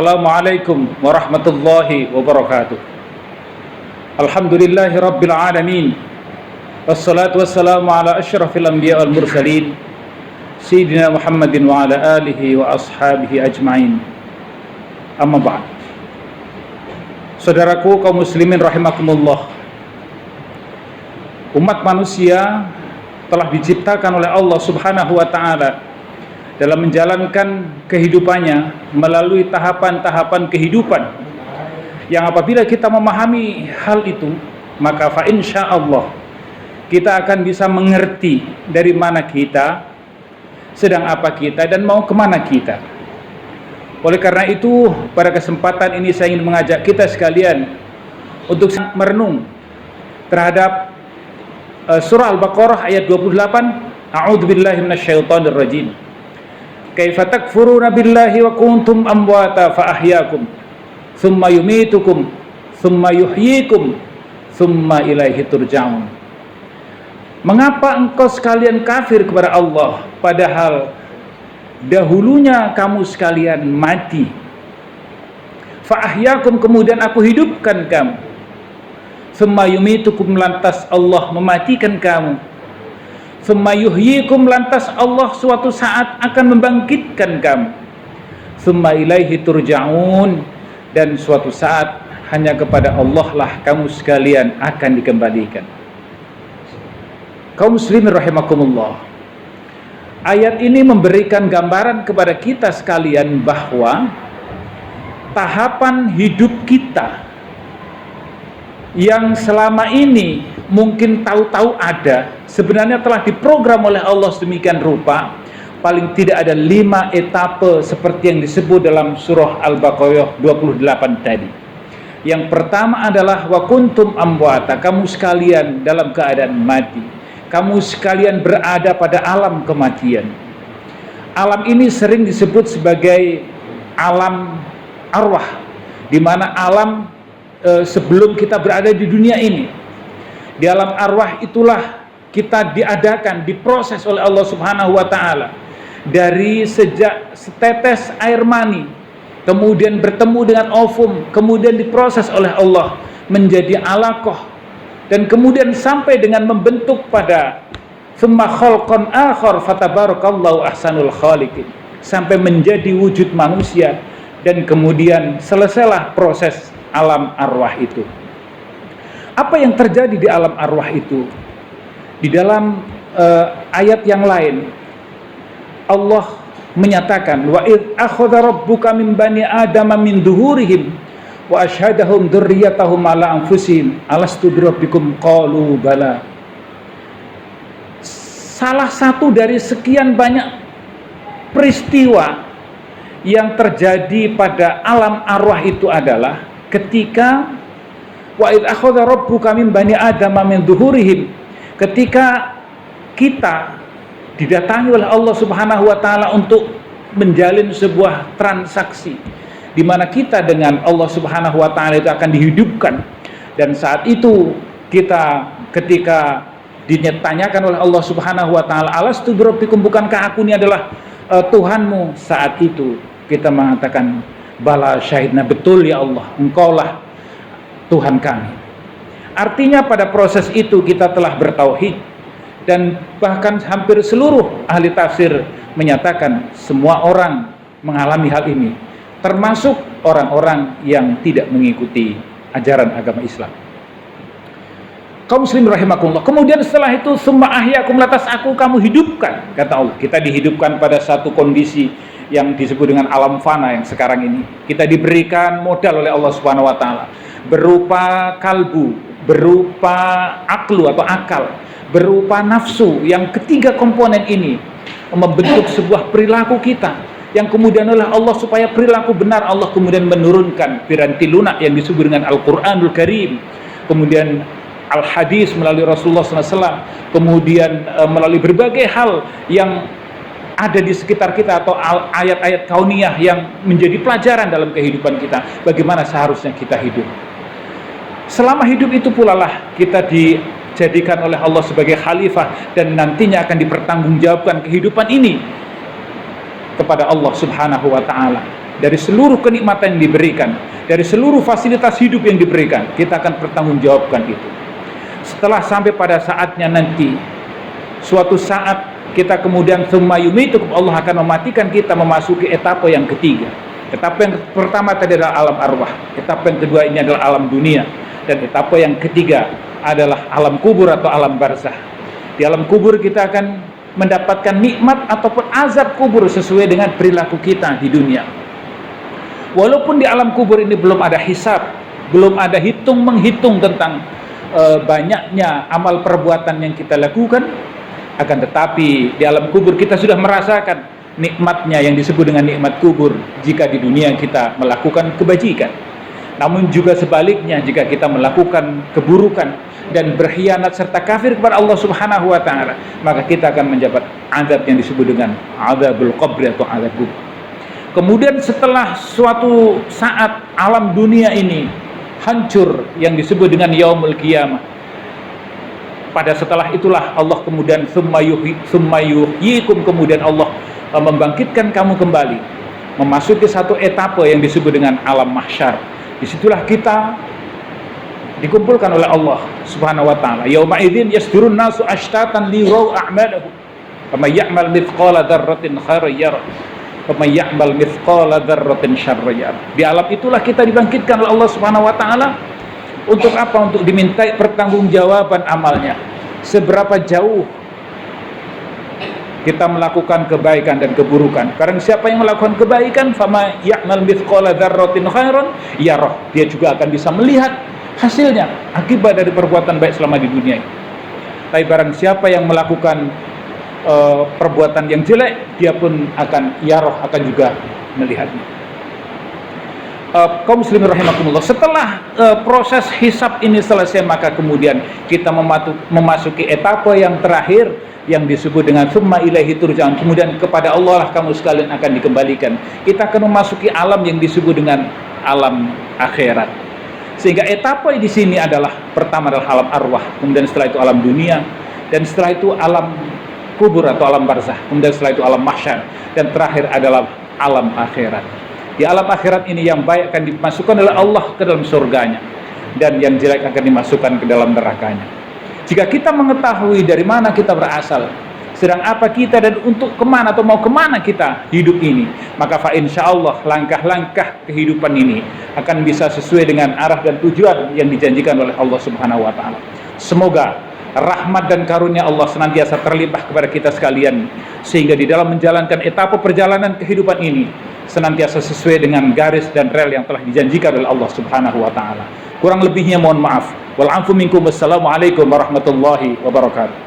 Assalamualaikum warahmatullahi wabarakatuh. Alhamdulillahi rabbil alamin. Wassalatu wassalamu ala asyrafil anbiya wal mursalin Sayyidina Muhammadin wa ala alihi wa ashabihi ajma'in. Amma ba'd. Saudaraku kaum muslimin rahimakumullah, umat manusia telah diciptakan oleh Allah subhanahu wa ta'ala dalam menjalankan kehidupannya melalui tahapan-tahapan kehidupan yang apabila kita memahami hal itu, maka fa insyaallah kita akan bisa mengerti dari mana kita, sedang apa kita, dan mau kemana kita. Oleh karena itu, pada kesempatan ini saya ingin mengajak kita sekalian untuk merenung terhadap surah Al-Baqarah ayat 28. A'udzubillahi minasyaitonirrajim. Kaifa takfuruna billahi wa kuntum amwata fa ahyaakum tsumma yumitukum tsumma yuhyikum tsumma ilaihi turja'un. Mengapa engkau sekalian kafir kepada Allah padahal dahulunya kamu sekalian mati? Fa ahyaakum, kemudian aku hidupkan kamu. Tsumma yumitukum, lantas Allah mematikan kamu. Tsumma yuhyikum, lantas Allah suatu saat akan membangkitkan kamu. Tsumma ilaihi turja'un, dan suatu saat hanya kepada Allah lah kamu sekalian akan dikembalikan. Kaum muslimin rahimakumullah, ayat ini memberikan gambaran kepada kita sekalian bahwa tahapan hidup kita yang selama ini mungkin tahu-tahu ada, sebenarnya telah diprogram oleh Allah sedemikian rupa. Paling tidak ada 5 etape seperti yang disebut dalam surah Al-Baqarah 28 tadi. Yang pertama adalah wa kuntum amwata, kamu sekalian dalam keadaan mati, kamu sekalian berada pada alam kematian. Alam ini sering disebut sebagai alam arwah, di mana alam sebelum kita berada di dunia ini. Di alam arwah itulah kita diadakan, diproses oleh Allah subhanahu wa ta'ala. Dari sejak setetes air mani, kemudian bertemu dengan ovum, kemudian diproses oleh Allah menjadi alaqah, dan kemudian sampai dengan membentuk pada tsumma khalqan akhar fatabarakallahu ahsanul khaliqin, sampai menjadi wujud manusia, dan kemudian selesailah proses alam arwah itu. Apa yang terjadi di alam arwah itu? Di dalam ayat yang lain Allah menyatakan, wa id akhadha rabbuka min bani adama min duhurihim wa asyhadahum dzurriyyatahum ala anfusihim alastu birabbikum qalu bala. Salah satu dari sekian banyak peristiwa yang terjadi pada alam arwah itu adalah ketika wa id akhadha rabbuka min bani adama min duhurihim, ketika kita didatangi oleh Allah subhanahu wa ta'ala untuk menjalin sebuah transaksi di mana kita dengan Allah subhanahu wa ta'ala itu akan dihidupkan. Dan saat itu kita ketika ditanyakan oleh Allah subhanahu wa ta'ala, alastu birabbikum, bukankah aku ini adalah Tuhanmu? Saat itu kita mengatakan, bala syahidna, betul ya Allah, engkaulah Tuhan kami. Artinya pada proses itu kita telah bertauhid. Dan bahkan hampir seluruh ahli tafsir menyatakan semua orang mengalami hal ini, termasuk orang-orang yang tidak mengikuti ajaran agama Islam. Kaum muslimin rahimakumullah. Kemudian setelah itu summa ahyakum, lantas aku kamu hidupkan, kata Allah. Kita dihidupkan pada satu kondisi yang disebut dengan alam fana yang sekarang ini. Kita diberikan modal oleh Allah Subhanahu wa taala berupa kalbu, berupa aklu atau akal, berupa nafsu, yang ketiga komponen ini membentuk sebuah perilaku kita yang kemudian oleh Allah supaya perilaku benar, Allah kemudian menurunkan piranti lunak yang disebut dengan Al-Quranul Karim, kemudian Al-Hadis melalui Rasulullah SAW, kemudian melalui berbagai hal yang ada di sekitar kita, atau ayat-ayat kauniyah yang menjadi pelajaran dalam kehidupan kita, bagaimana seharusnya kita hidup. Selama hidup itu pula lah kita dijadikan oleh Allah sebagai khalifah, dan nantinya akan dipertanggungjawabkan kehidupan ini kepada Allah subhanahu wa ta'ala. dari seluruh kenikmatan yang diberikan, dari seluruh fasilitas hidup yang diberikan, kita akan pertanggungjawabkan itu. Setelah sampai pada saatnya nanti, suatu saat kita kemudian tsumma yumitukum, Allah akan mematikan kita, memasuki etapa yang ketiga. Etapa yang pertama tadi adalah alam arwah, etapa yang kedua ini adalah alam dunia, dan etapa yang ketiga adalah alam kubur atau alam barzah. Di alam kubur kita akan mendapatkan nikmat ataupun azab kubur sesuai dengan perilaku kita di dunia. Walaupun di alam kubur ini belum ada hisab, belum ada menghitung tentang banyaknya amal perbuatan yang kita lakukan, akan tetapi di alam kubur kita sudah merasakan nikmatnya yang disebut dengan nikmat kubur jika di dunia kita melakukan kebajikan. Namun juga sebaliknya, jika kita melakukan keburukan dan berkhianat serta kafir kepada Allah Subhanahu wa taala, maka kita akan mendapat azab yang disebut dengan azabul qabr atau azab kubur. Kemudian setelah suatu saat alam dunia ini hancur yang disebut dengan yaumul qiyamah, pada setelah itulah Allah kemudian tsumma yuhyikum, kemudian Allah membangkitkan kamu kembali, memasuki satu etapa yang disebut dengan alam mahsyar. Disitulah kita dikumpulkan oleh Allah Subhanahu wa taala. Yauma idzin yasdurun nasu ashtatan liyuraw a'malahum, faman ya'mal mithqala dzarratin khairan yarah, faman ya'mal mithqala dzarratin syarran yarah. Di alam itulah kita dibangkitkan oleh Allah Subhanahu wa taala. Untuk apa? Untuk dimintai pertanggungjawaban amalnya. Seberapa jauh kita melakukan kebaikan dan keburukan. Karena siapa yang melakukan kebaikan, fama ya'mal mithqala dzarratin khairan yarah, dia juga akan bisa melihat hasilnya, akibat dari perbuatan baik selama di dunia ini. Tapi barang siapa yang melakukan perbuatan yang jelek, dia pun akan yarah, akan juga melihatnya. Kaum muslimin rahimakumullah, setelah proses hisab ini selesai, maka kemudian kita memasuki etapa yang terakhir yang disebut dengan tsumma ilaihi turja'un. Kemudian kepada Allah lah kamu sekalian akan dikembalikan. Kita akan memasuki alam yang disebut dengan alam akhirat. Sehingga etapa di sini adalah pertama adalah alam arwah, kemudian setelah itu alam dunia, dan setelah itu alam kubur atau alam barzah, kemudian setelah itu alam mahsyar, dan terakhir adalah alam akhirat. Di alam akhirat ini yang baik akan dimasukkan oleh Allah ke dalam surganya, dan yang jelek akan dimasukkan ke dalam nerakanya. Jika kita mengetahui dari mana kita berasal, sedang apa kita, dan untuk kemana atau mau kemana kita hidup ini, maka fa insyaallah langkah-langkah kehidupan ini akan bisa sesuai dengan arah dan tujuan yang dijanjikan oleh Allah Subhanahu wa taala. Semoga rahmat dan karunia Allah senantiasa terlimpah kepada kita sekalian, sehingga di dalam menjalankan etapa perjalanan kehidupan ini senantiasa sesuai dengan garis dan rel yang telah dijanjikan oleh Allah Subhanahu wa taala. Kurang lebihnya mohon maaf. Wal 'afwu minkum. Wassalamualaikum warahmatullahi wabarakatuh.